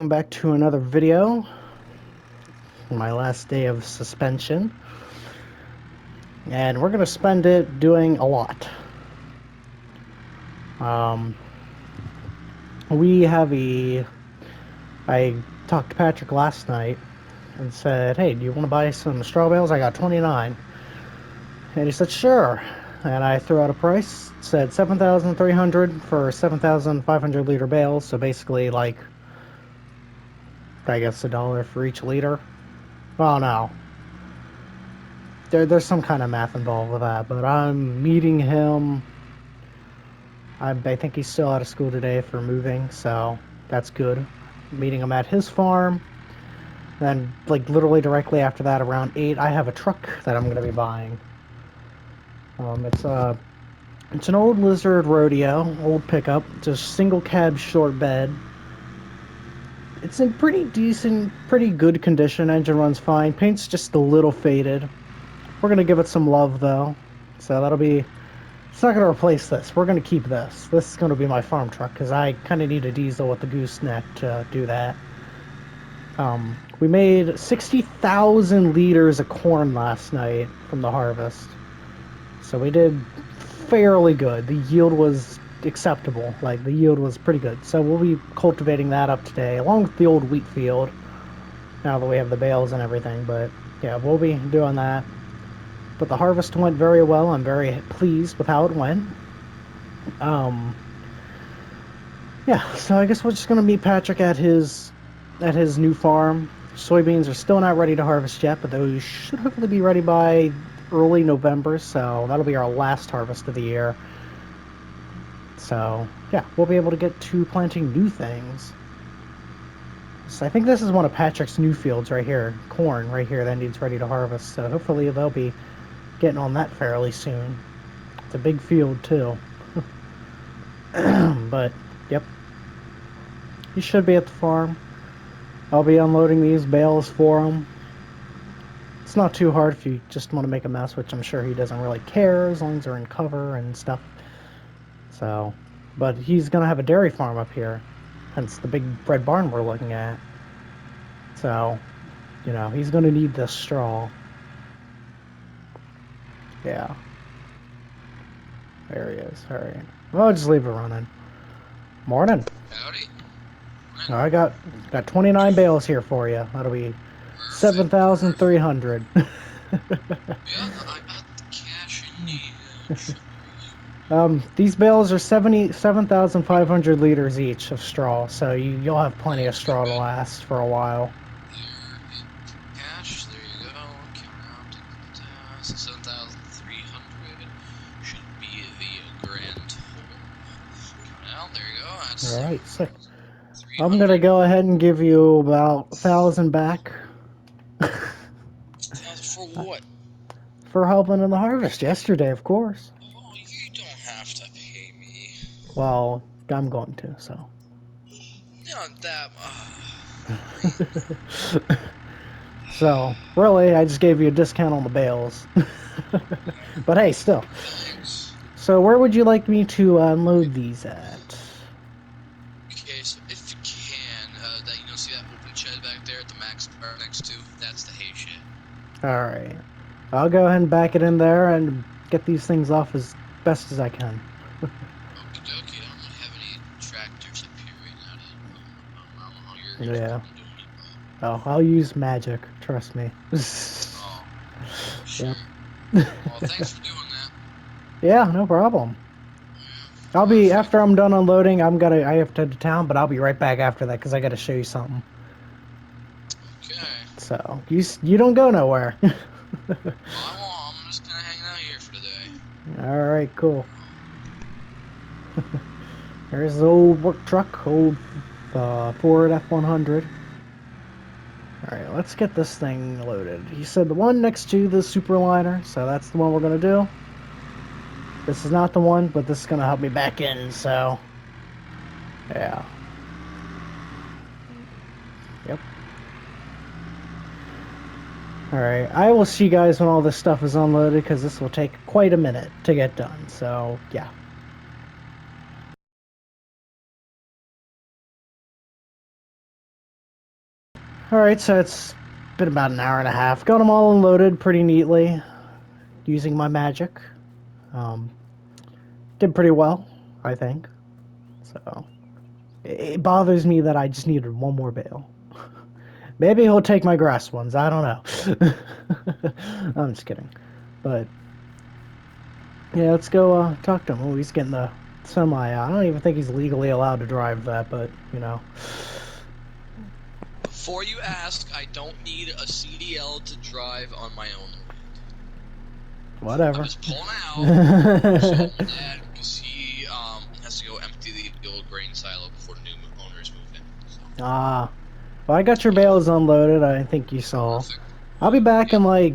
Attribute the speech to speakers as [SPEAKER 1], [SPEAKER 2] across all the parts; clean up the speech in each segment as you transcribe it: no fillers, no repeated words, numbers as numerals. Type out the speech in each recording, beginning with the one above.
[SPEAKER 1] Back to another video. My last day of suspension, and we're gonna spend it doing a lot. Um, we have a. I talked to Patrick last night and said, "Hey, do you want to buy some straw bales? I got 29." And he said, "Sure." And I threw out a price. Said 7,300 for 7,500 liter bales. So basically, like, I guess $1 for each liter. Oh no. There's some kind of math involved with that, but I'm meeting him. I think he's still out of school today for moving, so that's good. Meeting him at his farm. Then, like, literally directly after that, around 8, I have a truck that I'm going to be buying. It's an old Lizard Rodeo, old pickup, just single cab, short bed. It's in pretty decent, pretty good condition. Engine runs fine. Paint's just a little faded. We're going to give it some love, though. So that'll be... It's not going to replace this. We're going to keep this. This is going to be my farm truck, because I kind of need a diesel with the gooseneck to do that. We made 60,000 liters of corn last night from the harvest. So we did fairly good. The yield was acceptable. Like, the yield was pretty good. So we'll be cultivating that up today, along with the old wheat field, now that we have the bales and everything. But, yeah, we'll be doing that. But the harvest went very well. I'm very pleased with how it went. Yeah, so I guess we're just gonna meet Patrick at his new farm. Soybeans are still not ready to harvest yet, but those should hopefully be ready by early November, so that'll be our last harvest of the year. So, yeah, we'll be able to get to planting new things. So I think this is one of Patrick's new fields right here, corn right here that needs ready to harvest, so hopefully they'll be getting on that fairly soon. It's a big field, too. But, yep. He should be at the farm. I'll be unloading these bales for him. It's not too hard if you just want to make a mess, which I'm sure he doesn't really care as long as they're in cover and stuff. So, but he's going to have a dairy farm up here, hence the big red barn we're looking at. So, you know, he's going to need this straw. Yeah. There he is. All right. Well, I'll just leave it running. Morning.
[SPEAKER 2] Howdy.
[SPEAKER 1] I got 29 bales here for you. That'll be 7,300.
[SPEAKER 2] Yeah, I got the cash in need.
[SPEAKER 1] These bales are 77,500 liters each of straw, so you'll have plenty of straw to last for a while.
[SPEAKER 2] There, cash, there you go. Count out 7,300 should be the grand total. Count out, there you go. That's
[SPEAKER 1] Alright, sick. I'm
[SPEAKER 2] 300.
[SPEAKER 1] gonna go ahead and give you about 1,000 back.
[SPEAKER 2] For what?
[SPEAKER 1] For helping in the harvest yesterday, of course.
[SPEAKER 2] Oh, you don't have to pay me.
[SPEAKER 1] Well, I'm going to, so.
[SPEAKER 2] Not that.
[SPEAKER 1] So, really, I just gave you a discount on the bales. But hey, still.
[SPEAKER 2] Thanks.
[SPEAKER 1] So, where would you like me to unload these at?
[SPEAKER 2] Okay, so if you can, see that open shed back there at the max bar next to? That's the hay shed.
[SPEAKER 1] Alright. I'll go ahead and back it in there and get these things off as best as I can.
[SPEAKER 2] Okie dokie, I don't really have any tractors up here right now. I don't know how you're
[SPEAKER 1] Yeah.
[SPEAKER 2] doing it,
[SPEAKER 1] Oh, I'll use magic. Trust me.
[SPEAKER 2] oh, sure.
[SPEAKER 1] Yep.
[SPEAKER 2] Well, thanks for doing that.
[SPEAKER 1] Yeah, no problem.
[SPEAKER 2] Yeah.
[SPEAKER 1] I'll be after I'm done unloading. I have to head to town, but I'll be right back after that because I got to show you something.
[SPEAKER 2] Okay.
[SPEAKER 1] So you don't go nowhere.
[SPEAKER 2] Well, I'm just kind of hanging out here for today.
[SPEAKER 1] All right, cool. There's the old work truck, old Ford F100. All right, let's get this thing loaded. He said the one next to the Superliner, so that's the one we're gonna do. This is not the one, but this is gonna help me back in, so yeah. Yep. Alright, I will see you guys when all this stuff is unloaded, because this will take quite a minute to get done, so yeah. Alright, so it's been about an hour and a half. Got them all unloaded pretty neatly using my magic. Um, did pretty well, I think. So, it bothers me that I just needed one more bale. Maybe he'll take my grass ones. I don't know. I'm just kidding. But yeah, let's go talk to him. Oh, he's getting the semi out. I don't even think he's legally allowed to drive that, but you know.
[SPEAKER 2] Before you ask, I don't need a CDL to drive on my own land. I'm
[SPEAKER 1] Whatever.
[SPEAKER 2] just pulling out so my dad, because he has to go empty the old grain silo before the new owners move in. So,
[SPEAKER 1] Ah. Well, I got your
[SPEAKER 2] yeah,
[SPEAKER 1] bales unloaded, I think you saw.
[SPEAKER 2] perfect.
[SPEAKER 1] I'll be back
[SPEAKER 2] Yeah,
[SPEAKER 1] in like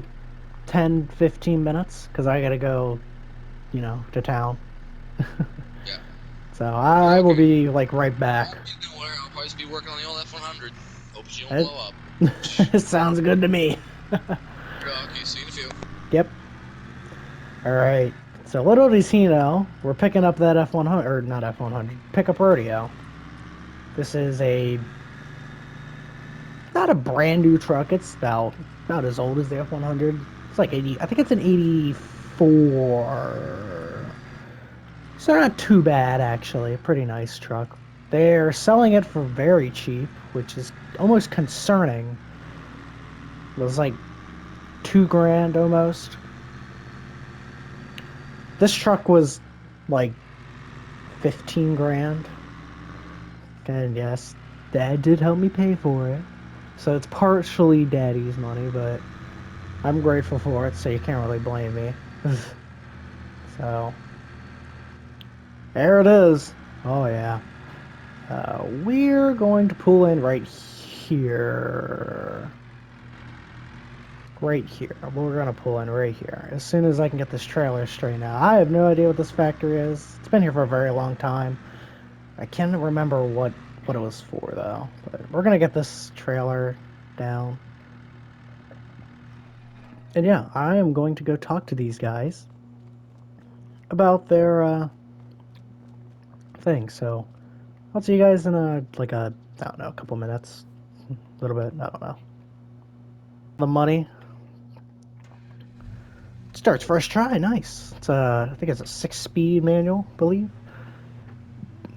[SPEAKER 1] 10, 15 minutes, because I gotta go, to town.
[SPEAKER 2] yeah.
[SPEAKER 1] So
[SPEAKER 2] You're
[SPEAKER 1] I will
[SPEAKER 2] okay.
[SPEAKER 1] be like right
[SPEAKER 2] I
[SPEAKER 1] back.
[SPEAKER 2] won't be nowhere. I'll probably be working on the old F100. Hope you don't
[SPEAKER 1] It
[SPEAKER 2] blow up.
[SPEAKER 1] sounds good to me.
[SPEAKER 2] Okay, see you in a few.
[SPEAKER 1] Yep. Alright. So little does he know, we're picking up that F100, or not F100, pickup rodeo. This is not a brand new truck. It's about as old as the F100. It's like 80. I think it's an 84. So not too bad actually. A pretty nice truck. They're selling it for very cheap, which is almost concerning. It was like 2 grand almost. This truck was like 15 grand. And yes, Dad did help me pay for it. So it's partially Daddy's money, but I'm grateful for it, so you can't really blame me. So, there it is. Oh, yeah. We're going to pull in right here. Right here. We're going to pull in right here. As soon as I can get this trailer straightened out. I have no idea what this factory is. It's been here for a very long time. I can't remember what it was for, though. But we're going to get this trailer down. And yeah, I am going to go talk to these guys about their thing. So I'll see you guys in I don't know, a couple minutes, a little bit. I don't know. The money starts first try. Nice. It's I think it's a 6-speed manual, I believe.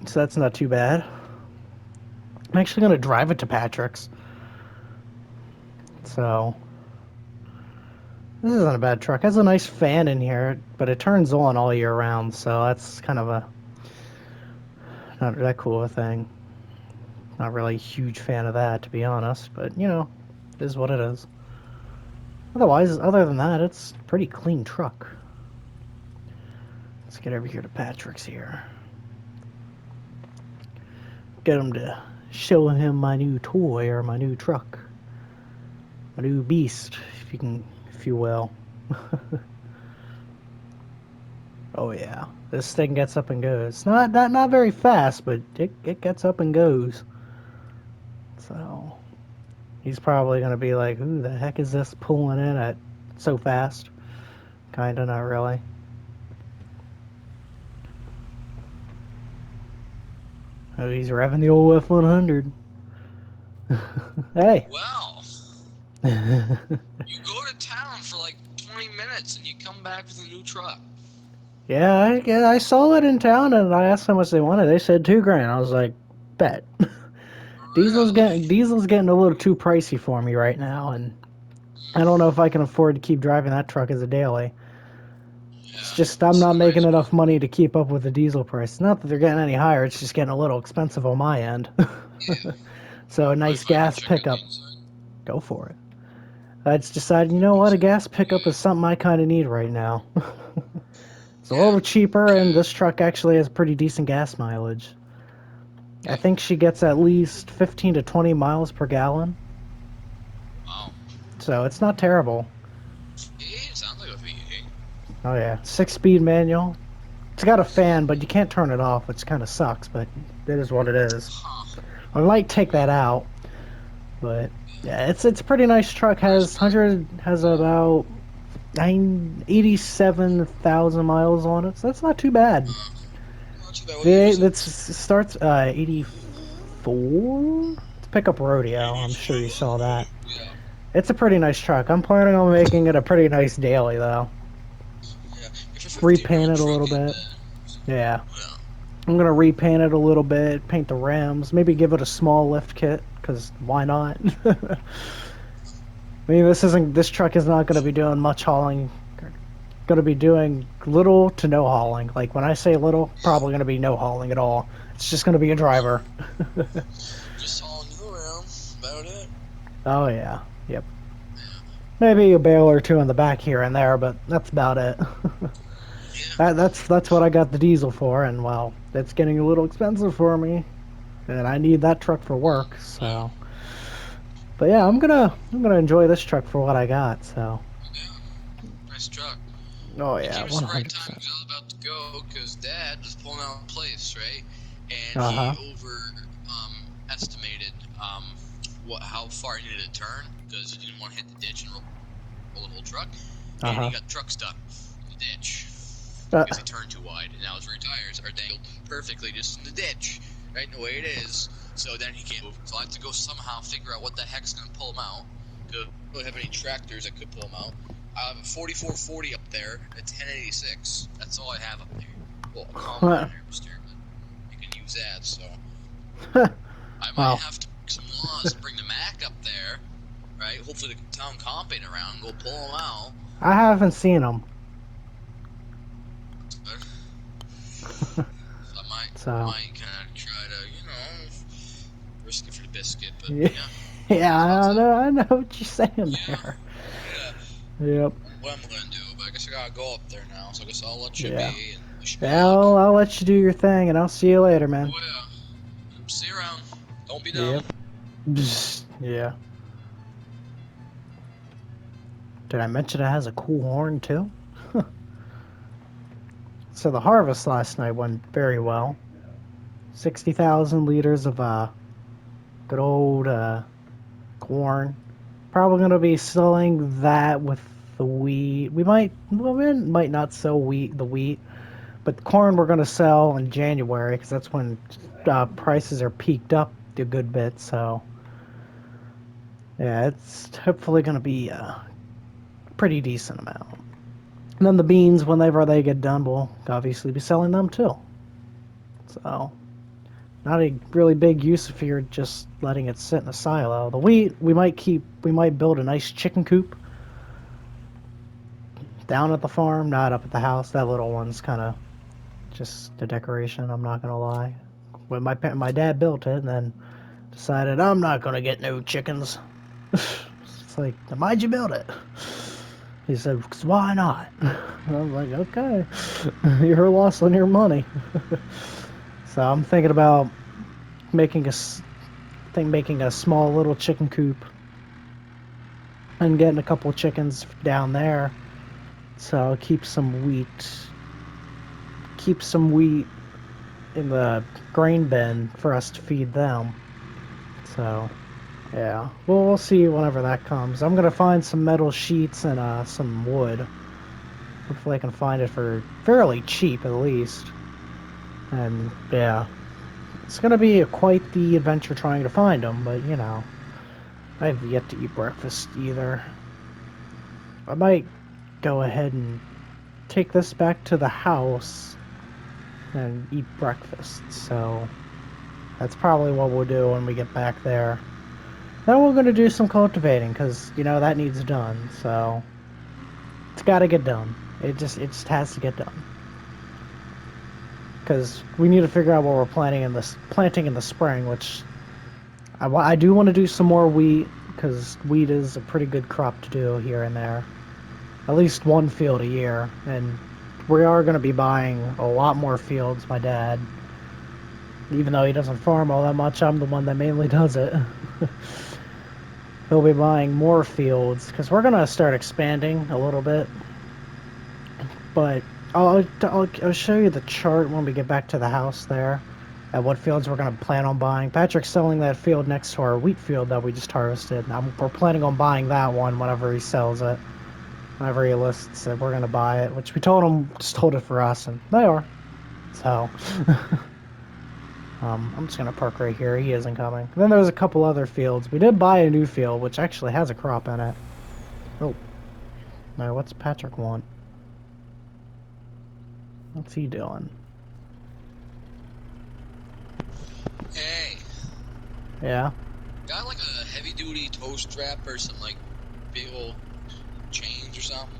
[SPEAKER 1] So that's not too bad. I'm actually gonna drive it to Patrick's. So this isn't a bad truck. It has a nice fan in here, but it turns on all year round. So that's kind of a not that cool a thing. Not really a huge fan of that, to be honest. But it is what it is. Otherwise, other than that, it's a pretty clean truck. Let's get over here to Patrick's here. Get him to show him my new toy or my new truck. My new beast, if you will. Oh yeah. This thing gets up and goes. Not very fast, but it gets up and goes. So he's probably gonna be like, who the heck is this pulling in at so fast? Kinda, not really. Oh, he's revving the old F100. Hey.
[SPEAKER 2] Well, you go to town for like 20 minutes and you come back with a new truck.
[SPEAKER 1] Yeah, I saw it in town and I asked how much they wanted. They said 2 grand. I was like, bet.
[SPEAKER 2] Really?
[SPEAKER 1] Diesel's getting a little too pricey for me right now, and I don't know if I can afford to keep driving that truck as a daily. It's
[SPEAKER 2] Yeah,
[SPEAKER 1] just I'm not
[SPEAKER 2] sorry,
[SPEAKER 1] making enough
[SPEAKER 2] but
[SPEAKER 1] money to keep up with the diesel price. Not that they're getting any higher, it's just getting a little expensive on my end.
[SPEAKER 2] yeah.
[SPEAKER 1] So a
[SPEAKER 2] Mind
[SPEAKER 1] nice
[SPEAKER 2] if I go
[SPEAKER 1] gas
[SPEAKER 2] check out the
[SPEAKER 1] pickup,
[SPEAKER 2] inside?
[SPEAKER 1] go for it. I just decided, you know what, a gas pickup is something I kind of need right now. It's a
[SPEAKER 2] Yeah.
[SPEAKER 1] little cheaper, and this truck actually has pretty decent gas mileage. I
[SPEAKER 2] Yeah.
[SPEAKER 1] think she gets at least 15 to 20 miles per gallon,
[SPEAKER 2] Wow.
[SPEAKER 1] so it's not terrible.
[SPEAKER 2] It sounds like a V8.
[SPEAKER 1] Oh yeah, 6-speed manual. It's got a fan, but you can't turn it off, which kind of sucks, but it is what it is.
[SPEAKER 2] Huh.
[SPEAKER 1] I might take that out, but yeah, it's a pretty nice truck.
[SPEAKER 2] Price per.
[SPEAKER 1] Has about 87,000 miles on it, so that's not too bad.
[SPEAKER 2] Not too bad. What year
[SPEAKER 1] V8
[SPEAKER 2] is it?
[SPEAKER 1] that starts 84. pickup rodeo. I'm sure you saw that.
[SPEAKER 2] Yeah,
[SPEAKER 1] It's a pretty nice truck. I'm planning on making it a pretty nice daily though.
[SPEAKER 2] yeah. If a 15-year
[SPEAKER 1] Repaint
[SPEAKER 2] old
[SPEAKER 1] it a
[SPEAKER 2] truck
[SPEAKER 1] little
[SPEAKER 2] ain't
[SPEAKER 1] bit.
[SPEAKER 2] bad. So,
[SPEAKER 1] Yeah.
[SPEAKER 2] yeah.
[SPEAKER 1] I'm gonna repaint it a little bit, paint the rims, maybe give it a small lift kit, cause why not? I mean, this truck is not gonna be doing much hauling. Gonna be doing little to no hauling. Like when I say little, probably gonna be no hauling at all. It's just gonna be a driver.
[SPEAKER 2] Just hauling you around. About it.
[SPEAKER 1] Oh yeah. Yep.
[SPEAKER 2] Yeah.
[SPEAKER 1] Maybe a bale or two in the back here and there, but that's about it.
[SPEAKER 2] Yeah.
[SPEAKER 1] That's what I got the diesel for, and well, it's getting a little expensive for me, and I need that truck for work.
[SPEAKER 2] Right.
[SPEAKER 1] So, but yeah, I'm gonna enjoy this truck for what I got. So,
[SPEAKER 2] Yeah. Nice truck.
[SPEAKER 1] oh
[SPEAKER 2] You
[SPEAKER 1] yeah,
[SPEAKER 2] came just the right time
[SPEAKER 1] 100%.
[SPEAKER 2] because I was about to go because Dad was pulling out a place, right? And
[SPEAKER 1] Uh
[SPEAKER 2] he
[SPEAKER 1] huh.
[SPEAKER 2] estimated how far he needed to turn because he didn't want to hit the ditch and roll the whole truck,
[SPEAKER 1] Uh
[SPEAKER 2] and he
[SPEAKER 1] huh.
[SPEAKER 2] got truck stuck in the ditch
[SPEAKER 1] Uh,
[SPEAKER 2] because he turned too wide, and now his rear tires are dangled perfectly just in the ditch, right in the way it is. So then he can't move. So I have to go somehow figure out what the heck's going to pull him out. Because I don't have any tractors that could pull him out. I have a 4440 up there, a 1086. That's all I have up there. Well, a combine harvester, but you can use that. So I might
[SPEAKER 1] well,
[SPEAKER 2] have to make some laws and bring the Mac up there, right? Hopefully the town comp ain't around. And go pull him out.
[SPEAKER 1] I haven't seen them,
[SPEAKER 2] But so I
[SPEAKER 1] so
[SPEAKER 2] might kind of try to, risk it for the biscuit. But
[SPEAKER 1] yeah,
[SPEAKER 2] yeah,
[SPEAKER 1] yeah.
[SPEAKER 2] sounds
[SPEAKER 1] I
[SPEAKER 2] like
[SPEAKER 1] know, I know what you're saying
[SPEAKER 2] yeah,
[SPEAKER 1] there.
[SPEAKER 2] yeah.
[SPEAKER 1] Yep.
[SPEAKER 2] What I'm gonna do, but I guess I gotta go up there now. So I guess I'll let you
[SPEAKER 1] Yeah.
[SPEAKER 2] be and wish me
[SPEAKER 1] Yeah.
[SPEAKER 2] luck.
[SPEAKER 1] I'll let you do your thing, and I'll see you later,
[SPEAKER 2] Oh
[SPEAKER 1] man.
[SPEAKER 2] yeah. See you around. Don't be dumb.
[SPEAKER 1] Yep. Yeah. Did I mention it has a cool horn too? So the harvest last night went very well. 60,000 liters of good old corn. Probably gonna be selling that with the wheat. We might not sell the wheat, but the corn we're gonna sell in January because that's when prices are peaked up a good bit. So yeah, it's hopefully gonna be a pretty decent amount. And then the beans, whenever they get done, we'll obviously be selling them too. So not a really big use if you're just letting it sit in a silo. The wheat we might build a nice chicken coop down at the farm, not up at the house. That little one's kind of just a decoration. I'm not gonna lie. When my dad built it, and then decided I'm not gonna get no chickens. It's like, then why'd you build it? He said, 'cause why not? I was like, okay, you're lost on your money. So I'm thinking about making making a small little chicken coop and getting a couple chickens down there. So I'll keep some wheat in the grain bin for us to feed them. So yeah, well we'll see whenever that comes. I'm gonna find some metal sheets and some wood. Hopefully I can find it for fairly cheap at least. And yeah, it's gonna be quite the adventure trying to find them. But you know, I have yet to eat breakfast either. I might go ahead and take this back to the house and eat breakfast. So that's probably what we'll do when we get back there. Then we're going to do some cultivating because, you know, that needs done. So it's got to get done. It just has to get done. Because we need to figure out what we're planting in the spring, which I do want to do some more wheat because wheat is a pretty good crop to do here and there. At least one field a year. And we are going to be buying a lot more fields, my dad. Even though he doesn't farm all that much, I'm the one that mainly does it. He'll be buying more fields because we're gonna start expanding a little bit. But I'll show you the chart when we get back to the house there, at what fields we're gonna plan on buying. Patrick's selling that field next to our wheat field that we just harvested. We're planning on buying that one whenever he sells it. Whenever he lists it, we're gonna buy it. Which we told him just hold it for us, and they are. So I'm just gonna park right here. He isn't coming. Then there's a couple other fields. We did buy a new field, which actually has a crop in it. Oh, no, what's Patrick want? What's he doing?
[SPEAKER 2] Hey,
[SPEAKER 1] Yeah.
[SPEAKER 2] got like a heavy duty toe strap or some like big old chains or something?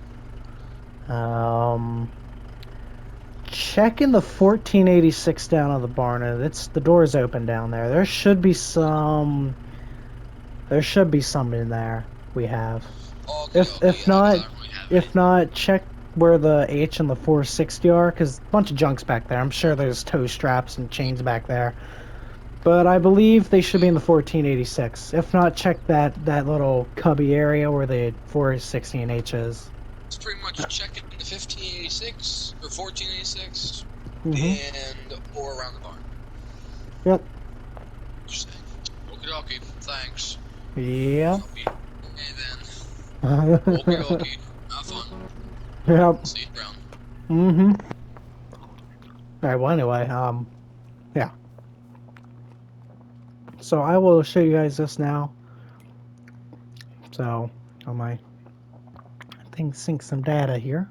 [SPEAKER 1] Check in the 1486 down on the barn. The door's open down there. There should be some. There should be some in there. We have.
[SPEAKER 2] Okay,
[SPEAKER 1] If
[SPEAKER 2] okay,
[SPEAKER 1] if
[SPEAKER 2] yeah, because I
[SPEAKER 1] not,
[SPEAKER 2] don't really have
[SPEAKER 1] if
[SPEAKER 2] anything.
[SPEAKER 1] not, check where the H and the 460 are, because a bunch of junk's back there. I'm sure there's toe straps and chains back there. But I believe they should be in the 1486. If not, check that little cubby area where the 460 and H is.
[SPEAKER 2] It's pretty much checking the 1586 or 1486
[SPEAKER 1] Mm-hmm.
[SPEAKER 2] and or around the barn.
[SPEAKER 1] Yep.
[SPEAKER 2] Just saying. Okie dokie, thanks.
[SPEAKER 1] Yep.
[SPEAKER 2] I'll be okay then.
[SPEAKER 1] Yep.
[SPEAKER 2] Okie dokie, have fun. See you around.
[SPEAKER 1] Mm-hmm. Alright, well anyway, yeah. So I will show you guys this now. So on my thing sync some data here.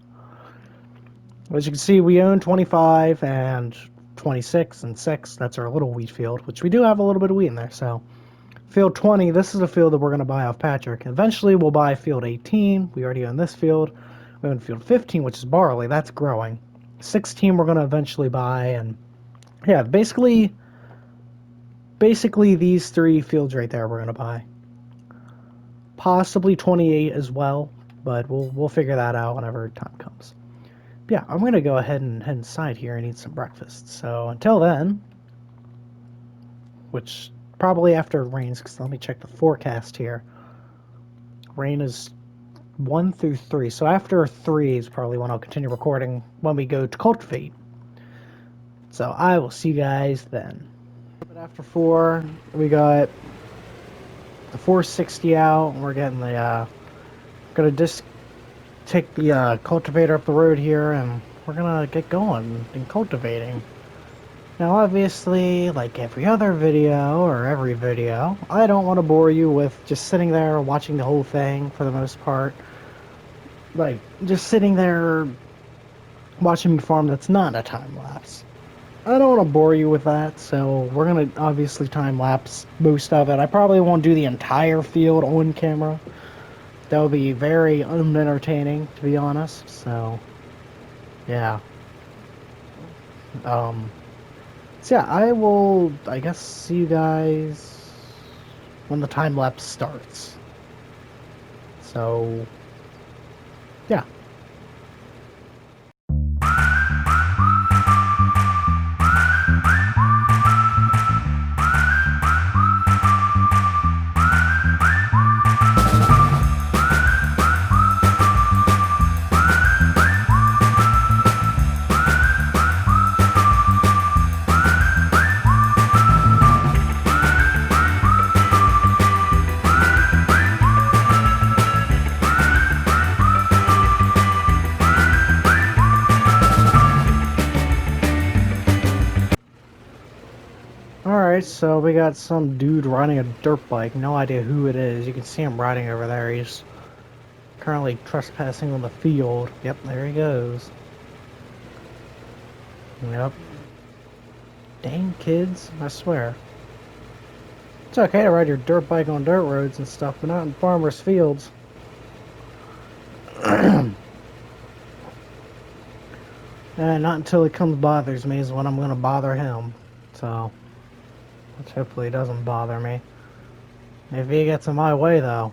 [SPEAKER 1] As you can see, we own 25 and 26 and 6. That's our little wheat field, which we do have a little bit of wheat in there. So field 20, this is a field that we're going to buy off Patrick. Eventually we'll buy field 18. We already own this field. We own field 15, which is barley. That's growing. 16 we're going to eventually buy. And yeah, basically these three fields right there we're going to buy. Possibly 28 as well, but we'll figure that out whenever time comes. Yeah, I'm gonna go ahead and head inside here and eat some breakfast. So until then, which probably after it rains, because let me check the forecast here. Rain is 1 through 3, so after 3 is probably when I'll continue recording when we go to cultivate. So I will see you guys then. But after 4, we got the 460 out, and we're getting the gonna just take the cultivator up the road here, and we're gonna get going and cultivating. Now, obviously, like every other video or every video, I don't want to bore you with just sitting there watching the whole thing for the most part. Like, just sitting there watching me farm that's not a time lapse. I don't want to bore you with that, so we're gonna obviously time lapse most of it. I probably won't do the entire field on camera. That would be very unentertaining, to be honest. So, yeah. Um, so yeah, I will, I guess, see you guys when the time lapse starts. So, yeah. Alright, so we got some dude riding a dirt bike. No idea who it is. You can see him riding over there. He's currently trespassing on the field. Yep, there he goes. Yep. Dang kids, I swear. It's okay to ride your dirt bike on dirt roads and stuff, but not in farmers' fields. And not until he comes bothers me is when I'm gonna bother him. So, which hopefully doesn't bother me. If he gets in my way, though,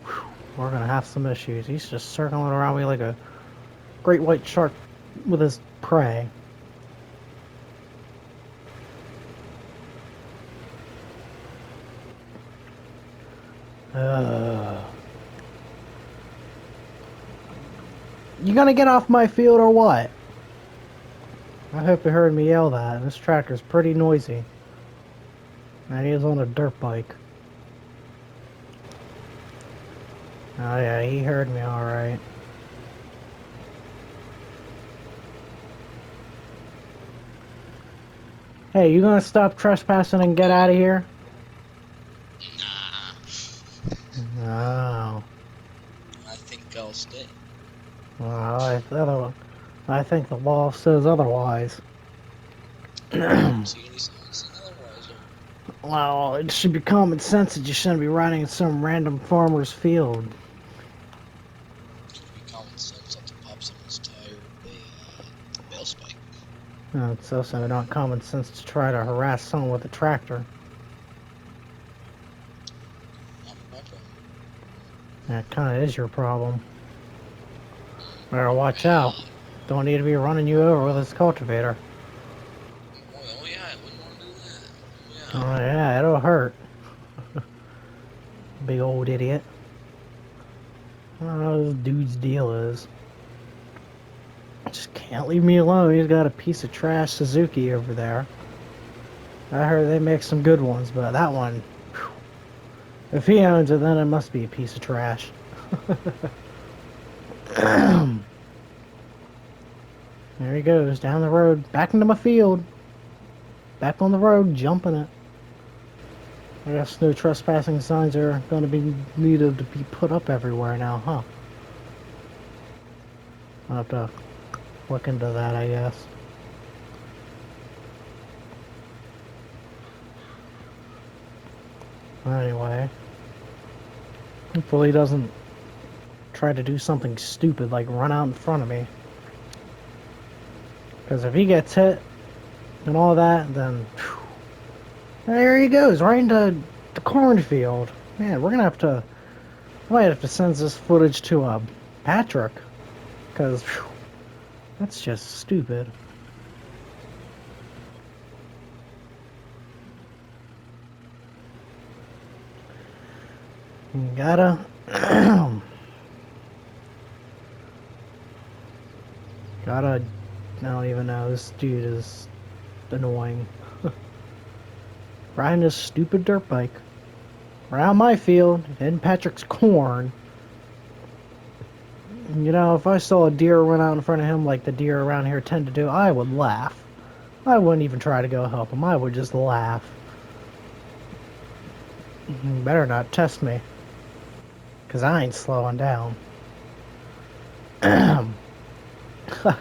[SPEAKER 1] we're gonna have some issues. He's just circling around me like a great white shark with his prey. You gonna get off my field or what? I hope you heard me yell that. This tractor's pretty noisy. And he is on a dirt bike. Oh yeah, he heard me alright. Hey, you gonna stop trespassing and get out of here?
[SPEAKER 2] Nah,
[SPEAKER 1] Oh.
[SPEAKER 2] I think I'll stay.
[SPEAKER 1] Well, I think the law says otherwise.
[SPEAKER 2] I don't see any signs saying otherwise.
[SPEAKER 1] Well, it should be common sense that you shouldn't be riding in some random farmer's field.
[SPEAKER 2] Could be common sense not to pop someone's tire with a bale spike.
[SPEAKER 1] It's also not common sense to try to harass someone with a tractor.
[SPEAKER 2] Not my problem.
[SPEAKER 1] That kind of is your problem. Better watch out.
[SPEAKER 2] Yeah.
[SPEAKER 1] Don't need to be running you over with his cultivator.
[SPEAKER 2] Oh yeah, I wouldn't want to do that. Oh
[SPEAKER 1] Oh
[SPEAKER 2] yeah.
[SPEAKER 1] yeah, it'll hurt. Big old idiot. I don't know what this dude's deal is. Just can't leave me alone. He's got a piece of trash Suzuki over there. I heard they make some good ones, but that one, whew, if he owns it, then it must be a piece of trash. There he goes, down the road, back into my field. Back on the road, jumping it. I guess no trespassing signs are going to be needed to be put up everywhere now, huh? I'll have to look into that, I guess. Anyway, hopefully he doesn't try to do something stupid like run out in front of me. Because if he gets hit and all that, then whew, there he goes, right into the cornfield. Man, we're gonna have to, I might have to send this footage to Patrick, because that's just stupid. You gotta, gotta, I don't even know, this dude is annoying. Riding his stupid dirt bike around my field in Patrick's corn. You know, if I saw a deer run out in front of him like the deer around here tend to do, I would laugh. I wouldn't even try to go help him. I would just laugh. You better not test me, because I ain't slowing down. I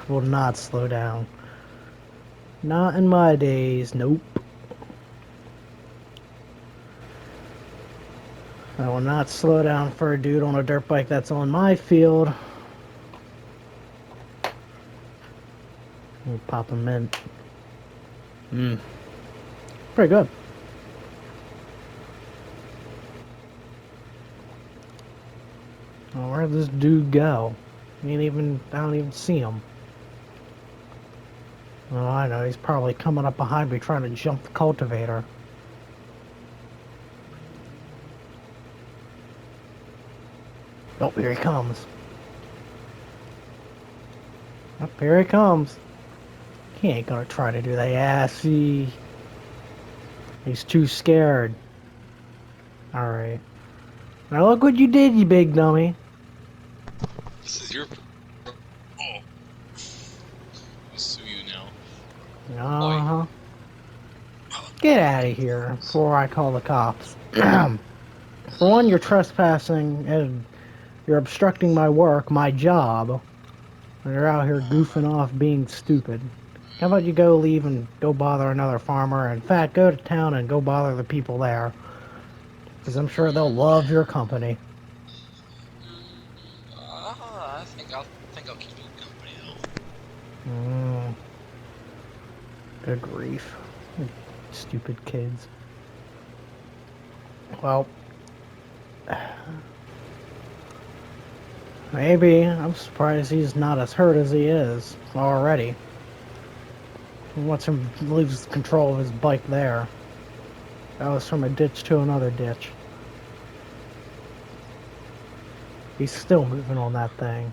[SPEAKER 1] will not slow down. Not in my days, nope. I will not slow down for a dude on a dirt bike that's on my field. We'll pop him in. Pretty good. Oh, where'd this dude go? I don't even see him. Oh, I know, he's probably coming up behind me trying to jump the cultivator. Oh, here he comes. Oh, here he comes. He ain't gonna try to do that. Yeah, see. He's too scared. Alright. Now look what you did, you big dummy.
[SPEAKER 2] This is your. Oh, I'll sue you now. Boy.
[SPEAKER 1] Uh-huh. Get out of here before I call the cops. For one, you're trespassing and you're obstructing my work, my job. And you're out here goofing off being stupid. How about you go leave and go bother another farmer? In fact, go to town and go bother the people there. Because I'm sure they'll love your company.
[SPEAKER 2] I think I'll keep you company though.
[SPEAKER 1] Mm, good grief. Stupid kids. Well, maybe. I'm surprised he's not as hurt as he is already. Once him leaves control of his bike there. That was from a ditch to another ditch. He's still moving on that thing.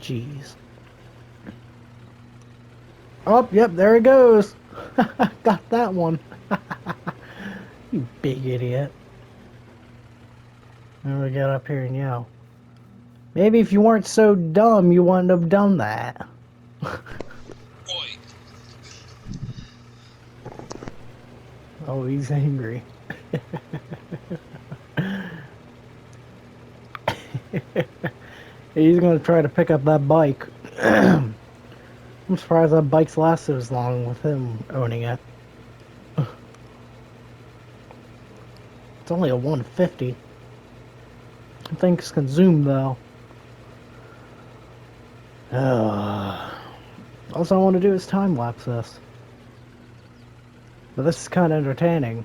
[SPEAKER 1] Jeez. Oh, yep, there he goes. Got that one. You big idiot. Now we get up here and yell. Maybe if you weren't so dumb, you wouldn't have done that.
[SPEAKER 2] Boy.
[SPEAKER 1] Oh, he's angry. He's gonna try to pick up that bike. I'm surprised that bike's lasted as long with him owning it. It's only a 150. Things can zoom though. Also, I want to do is time lapse this. But this is kind of entertaining.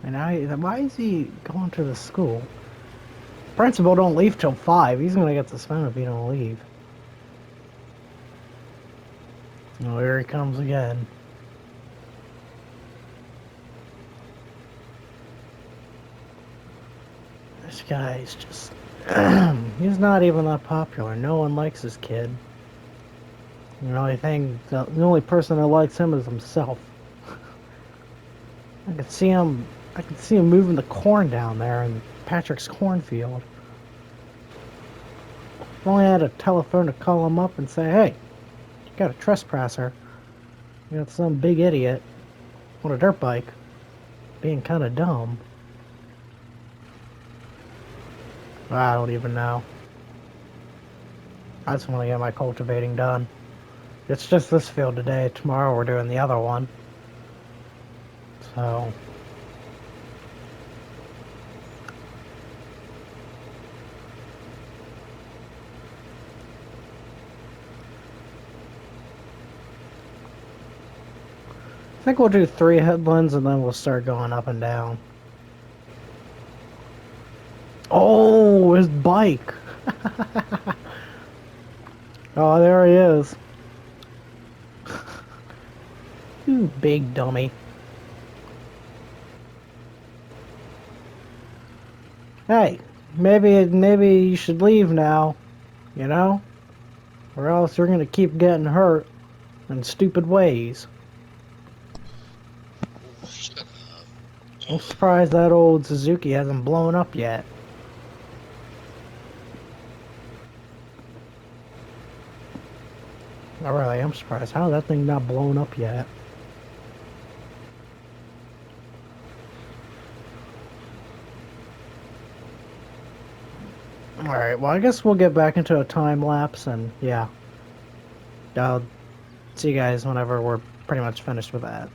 [SPEAKER 1] And why is he going to the school? Principal don't leave till 5. He's gonna get suspended if he don't leave. Oh, here he comes again. This guy's just... he's not even that popular. No one likes this kid. The only person that likes him is himself. I can see him moving the corn down there in Patrick's cornfield. If only I had a telephone to call him up and say, hey, you got a trespasser. You got some big idiot on a dirt bike being kind of dumb. I don't even know. I just want to get my cultivating done. It's just this field today. Tomorrow we're doing the other one. So... I think we'll do 3 headlands and then we'll start going up and down. Oh, his bike! Oh, there he is. You big dummy. Hey, maybe you should leave now, you know? Or else you're gonna keep getting hurt in stupid ways.
[SPEAKER 2] Shut up.
[SPEAKER 1] I'm surprised that old Suzuki hasn't blown up yet. I really am surprised. How that thing not blown up yet? Alright, well I guess we'll get back into a time lapse and yeah. I'll see you guys whenever we're pretty much finished with that.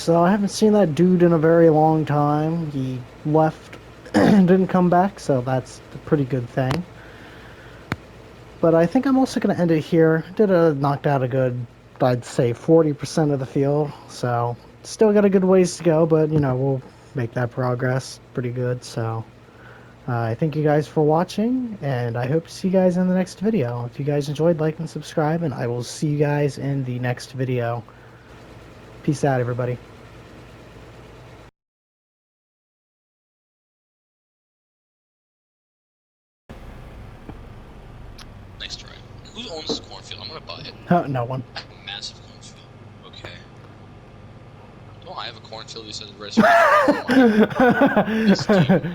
[SPEAKER 1] So I haven't seen that dude in a very long time. He left and didn't come back, so that's a pretty good thing. But I think I'm also going to end it here. Knocked out a good, I'd say 40% of the field, so still got a good ways to go, but we'll make that progress pretty good. So I thank you guys for watching, and I hope to see you guys in the next video. If you guys enjoyed, like and subscribe, and I will see you guys in the next video. Peace out, everybody.
[SPEAKER 2] Nice try. Who owns this cornfield? I'm gonna buy it.
[SPEAKER 1] No one.
[SPEAKER 2] I have a massive cornfield. Okay. Don't I have a cornfield? You said the reservation. Oh my. This game,